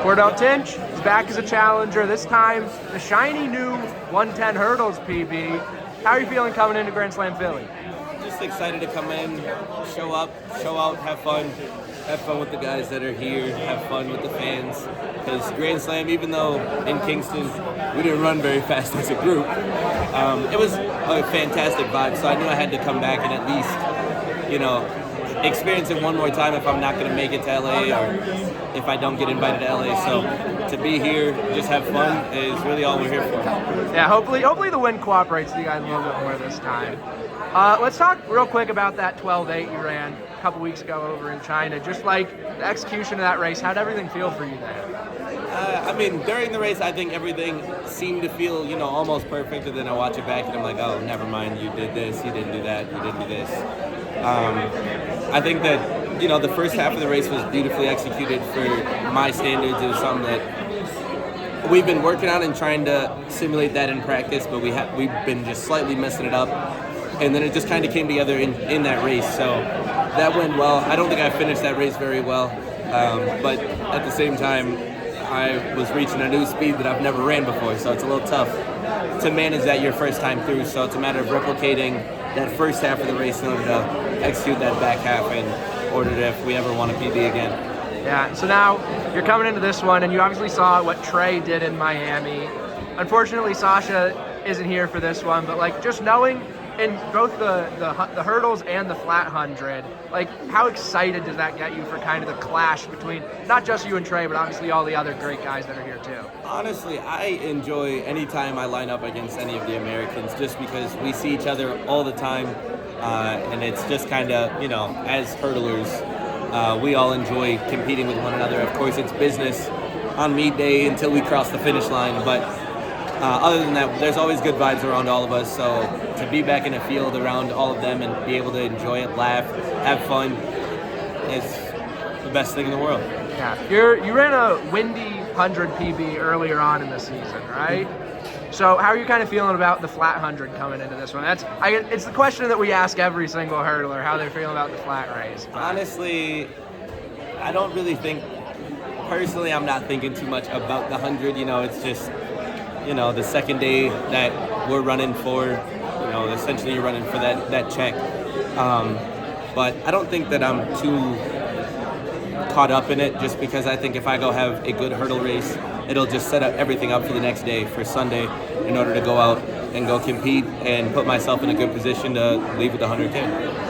Cordell Tinch is back as a challenger, this time the shiny new 110 hurdles PB. How are you feeling coming into Grand Slam Philly? Just excited to come in, show up, show out, have fun with the guys that are here, have fun with the fans. Because Grand Slam, even though in Kingston we didn't run very fast as a group, it was a fantastic vibe. So I knew I had to come back and at least, experience it one more time if I'm not going to make it to LA or if I don't get invited to LA. So to be here, just have fun is really all we're here for. Yeah, hopefully the wind cooperates with you guys a little bit more this time. Let's talk real quick about that 12.8 you ran a couple weeks ago over in China. Just like the execution of that race, how'd everything feel for you there? During the race, I think everything seemed to feel, almost perfect. And then I watch it back and I'm like, oh, never mind. You did this. You didn't do that. You didn't do this. I think that, the first half of the race was beautifully executed for my standards. It was something that we've been working on and trying to simulate that in practice, but we've been just slightly messing it up. And then it just kind of came together in that race. So that went well. I don't think I finished that race very well. But at the same time, I was reaching a new speed that I've never ran before. So it's a little tough to manage that your first time through. So it's a matter of replicating that first half of the race in order to execute that back half in order to, if we ever want a PB again. Yeah, so now you're coming into this one, and you obviously saw what Trey did in Miami. Unfortunately, Sasha isn't here for this one, but just knowing in both the hurdles and the flat 100, how excited does that get you for kind of the clash between not just you and Trey, but obviously all the other great guys that are here too? Honestly, I enjoy any time I line up against any of the Americans just because we see each other all the time, and it's just kind of, as hurdlers, we all enjoy competing with one another. Of course, it's business on meet day until we cross the finish line, but other than that, there's always good vibes around all of us, so to be back in a field around all of them and be able to enjoy it, laugh, have fun, is the best thing in the world. Yeah, you ran a windy 100 PB earlier on in the season, right? So how are you kind of feeling about the flat 100 coming into this one? It's the question that we ask every single hurdler, how they're feeling about the flat race. But honestly, I don't really think, personally, I'm not thinking too much about the 100. It's just, the second day that we're running for, essentially you're running for that check. But I don't think that I'm too caught up in it, just because I think if I go have a good hurdle race, it'll just set up everything up for the next day, for Sunday, in order to go out and go compete and put myself in a good position to leave with the 100K.